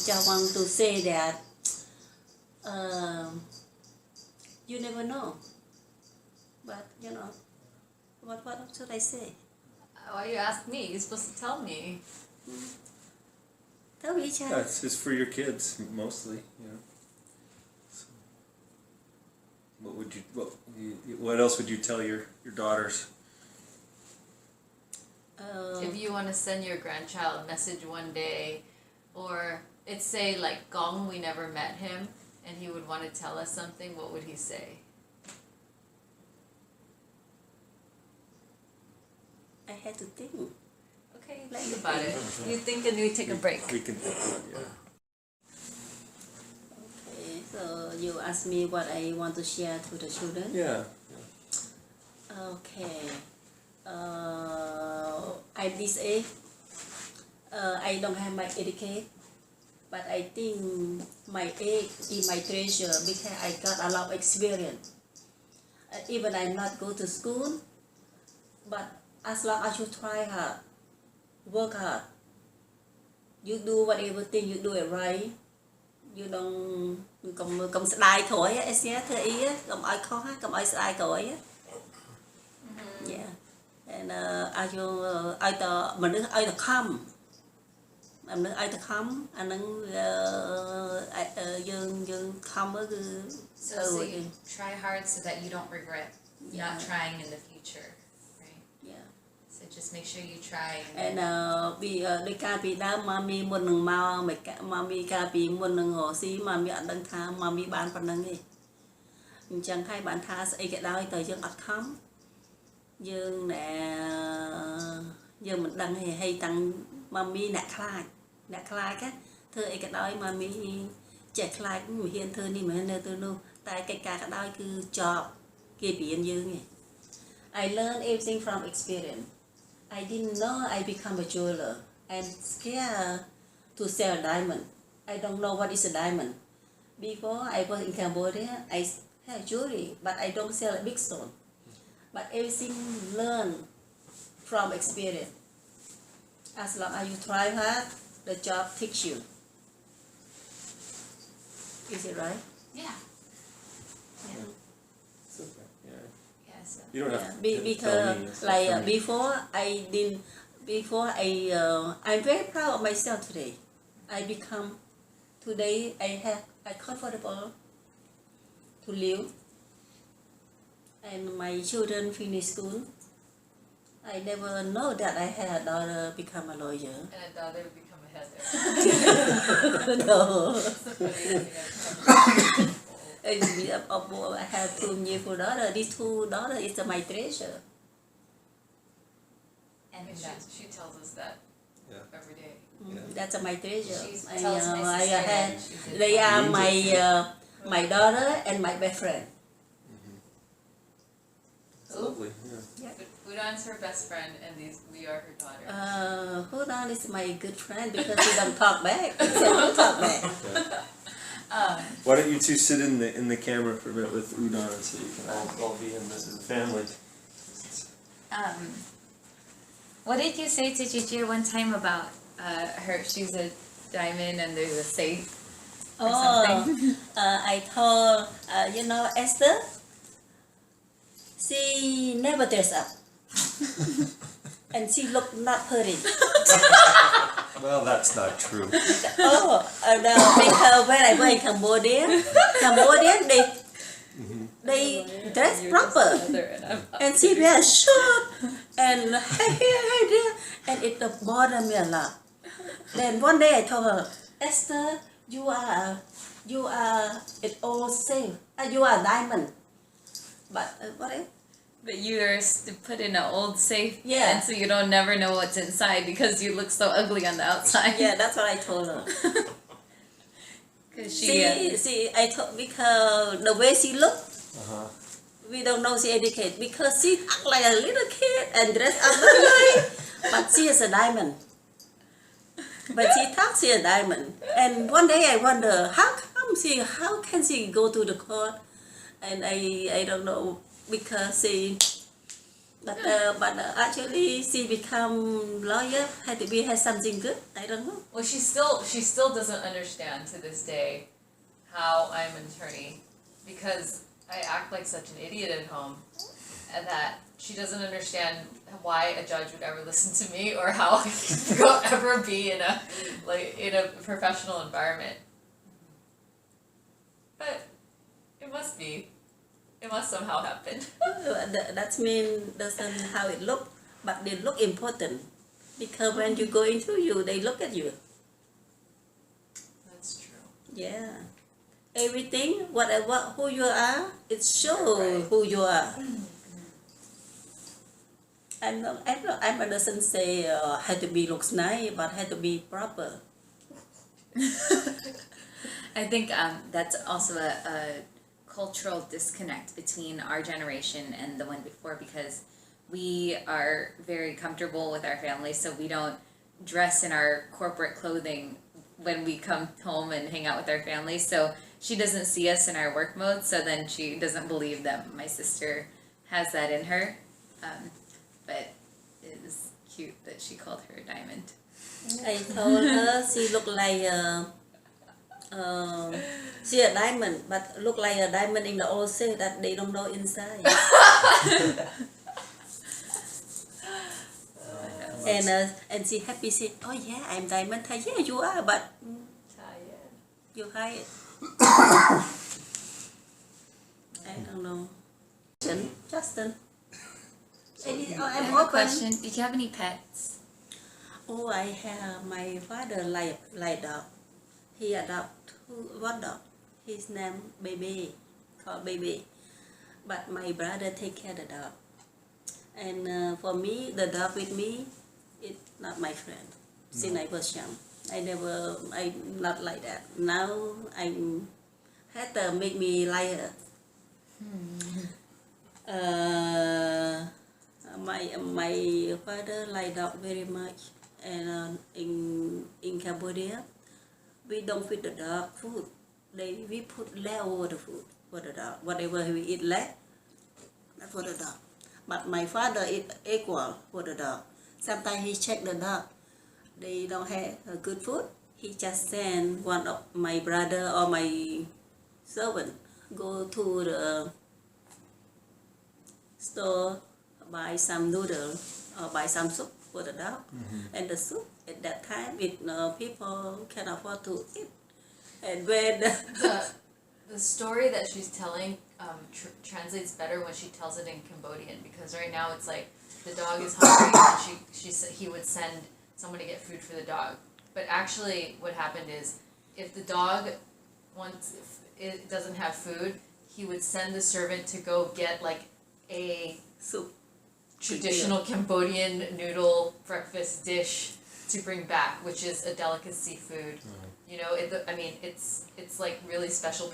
just want to say that you never know. But what should I say? Why you ask me? You're supposed to tell me. Tell me, child. Yeah, it's just for your kids mostly. So, what else would you tell your daughters? If you want to send your grandchild a message one day, or it's say like Gong, we never met him, and he would want to tell us something, what would he say? I had to think. Okay, think about it. You think and we take a break. We can think about it, yeah. Okay, so you ask me what I want to share to the children. Yeah. Okay. At this age, I don't have my education, but I think my age is my treasure because I got a lot of experience. Even I not go to school, but as long as you try hard, work hard, you do whatever thing you do it right, you don't កុំស្ដាយក្រោយអេសយ៉ាធ្វើអីកុំឲ្យខុសកុំឲ្យស្ដាយក្រោយ yeah and ឲ្យទៅមនុស្សឲ្យទៅខំមនុស្សឲ្យទៅខំអាហ្នឹងយើងខំគឺ So you try hard so that you don't regret not trying in the future, right? yeah So just make sure you try. and ដោយការពីដើមម៉ាមីមុននឹងមកម៉ាមីកាលពីមុននឹងរកស៊ីម៉ាមីអត់ដឹងថាម៉ាមីបានប៉ុណ្្នឹងទេអញ្ចឹងហើយបានថាស្អីក៏ដោយតែយើងអត់ខំយើងមិនដឹងទេហើយតាំងម៉ាមីអ្នកខ្លាចធ្វើអីក៏ដោយម៉ាមីចេះខ្លាចមិនហ៊ានធ្វើនេះមិនហ៊ានធ្វើនោះតែកិច្ចការក៏ដោយគឺចប់គេបរៀនយើងទេ I learn everything from experience I didn't know I become a jeweler I'm scared to sell diamond I don't know what is a diamond before I was in Cambodia I have jewelry but I don't sell a big stone but everything learn from experience as long as you try hard the job takes you is it right Yeah. Super. Yeah. Yeah. So. You don't have to tell because me. It's like not for me. before I'm very proud of myself today I become today I comfortable to live and my children finish school I never know that I had a daughter become a lawyer And a daughter become a Heather. no That's I have two beautiful daughters. These two daughters is my treasure. And she tells us that Yeah. every day. Yeah. That's my treasure. she And, tells my I sister had, that she's a they are Angels. my daughter and my best friend. It's lovely. Yeah. Udon's her best friend, and we are her daughter. Hold on, is my good friend because he don't talk back. He said, don't talk back. Why don't you two sit in the camera for a minute with Udon so you can all be in this as a family. What did you say to Gigi one time about her? She's a diamond and there's a safe. Or something. I told, Esther, she never dress up. And she look not pretty. Well, that's not true. No, because when I went in Cambodia, they dress proper. And she wear short and hey there, and it bothered me a lot. Then one day I told her, Esther, you are it all same. You are diamond. But what else? But you're put in an old safe, Yeah. and so you don't never know what's inside because you look so ugly on the outside. Yeah, that's what I told her. Because See, I told because the way she look, Uh-huh. we don't know she educated because she act like a little kid and dress up like, but she is a diamond. But she talks she a diamond. And one day I wonder how can she go to the court, and I don't know because but actually she become lawyer had something good. I don't know. Well, she still doesn't understand to this day how I'm an attorney because I act like such an idiot at home, and that she doesn't understand why a judge would ever listen to me or how I could ever be in a professional environment. But it must somehow happen. That means doesn't how it look, but they look important because when you go into they look at you. That's true. Yeah, everything, whatever who you are, it shows Right. who you are. I doesn't say had to be looks nice, but had to be proper. I think that's also a cultural disconnect between our generation and the one before because we are very comfortable with our family, so we don't dress in our corporate clothing when we come home and hang out with our family. So she doesn't see us in our work mode, so then she doesn't believe that my sister has that in her. But it was cute that she called her a diamond. I told her she look like See a diamond, but look like a diamond in the ocean that they don't know inside. And she happy say, oh yeah, I'm diamond. Yeah, you are, but Tired. you hide it. I don't know. Justin. I'm I have a open. question. Did you have any pets? Oh, I have my father like dog. He adopt one dog. His name Baby, called Baby. But my brother take care of the dog. And for me, the dog with me, it's not my friend. Since I was young, I'm not like that. Now I'm had to make me like her. My father like dog very much, and in Cambodia, we don't feed the dog food. We put leftover the food for the dog. Whatever we eat left, that's for the dog. But my father eat equal for the dog. Sometimes he check the dog. They don't have good food. He just send one of my brother or my servant go to the store, buy some noodle or buy some soup for the dog. And the soup at that time, people can afford to eat. And when The story that she's telling translates better when she tells it in Cambodian, because right now it's like the dog is hungry and she said he would send someone to get food for the dog. But actually what happened is if the dog if it doesn't have food, he would send the servant to go get like a soup, traditional Cambodian noodle breakfast dish to bring back, which is a delicacy food. You know, it's like really special.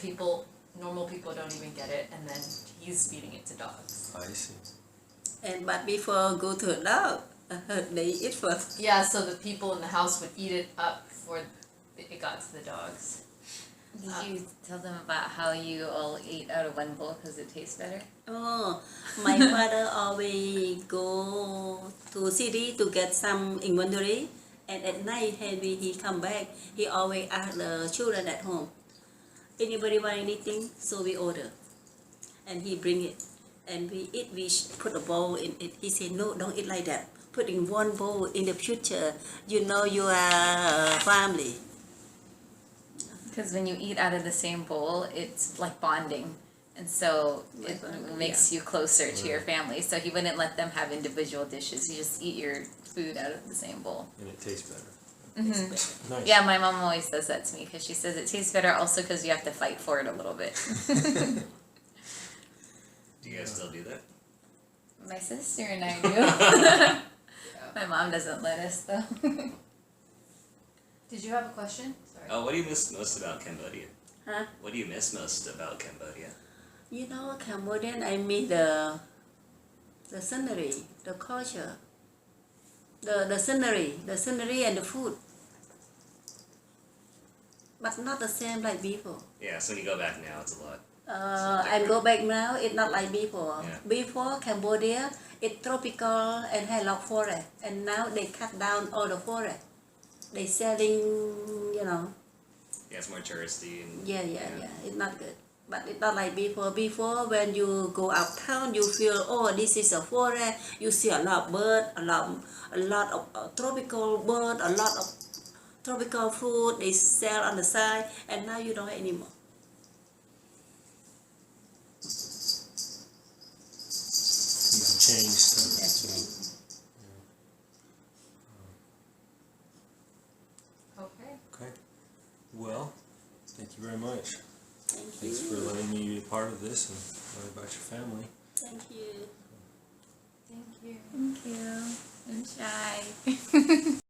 Normal people don't even get it, and then he's feeding it to dogs. I see. but before go to the dog, they eat first. Yeah, so the people in the house would eat it up before it got to the dogs. Did you tell them about how you all ate out of one bowl because it tastes better? Oh, my father always go to city to get some inventory, and at night when he come back, he always ask the children at home, anybody want anything? So we order, and he bring it, and we eat. We put a bowl in it. He said, no, don't eat like that. Put in one bowl. In the future, you know you are family. Because when you eat out of the same bowl, it's like bonding. And so it makes you closer to your family. So he wouldn't let them have individual dishes. You just eat your food out of the same bowl. And it tastes better. Mm-hmm. Nice. Yeah, my mom always says that to me because she says it tastes better also because you have to fight for it a little bit. Do you guys still do that? My sister and I do. My mom doesn't let us though. Did you have a question? Sorry. Oh, what do you miss most about Cambodia? Huh? What do you miss most about Cambodia? You know, Cambodian, I mean the scenery, the culture, the scenery and the food. But not the same like before. Yeah, so when you go back now, it's a lot. I go back now, it's not like before. Yeah. Before Cambodia, it's tropical and had a lot of forest. And now they cut down all the forest. They selling, Yeah, it's more touristy. And, yeah. It's not good. But it's not like before. Before, when you go uptown, you feel, oh, this is a forest. You see a lot of birds, a lot of tropical birds, a lot of tropical food they sell on the side. And now you don't have anymore. It's changed. That's changed. Okay. Okay. Well, thank you very much. Thank you. Thanks for letting me be a part of this and learn about your family. Thank you. Thank you. Thank you. I'm shy.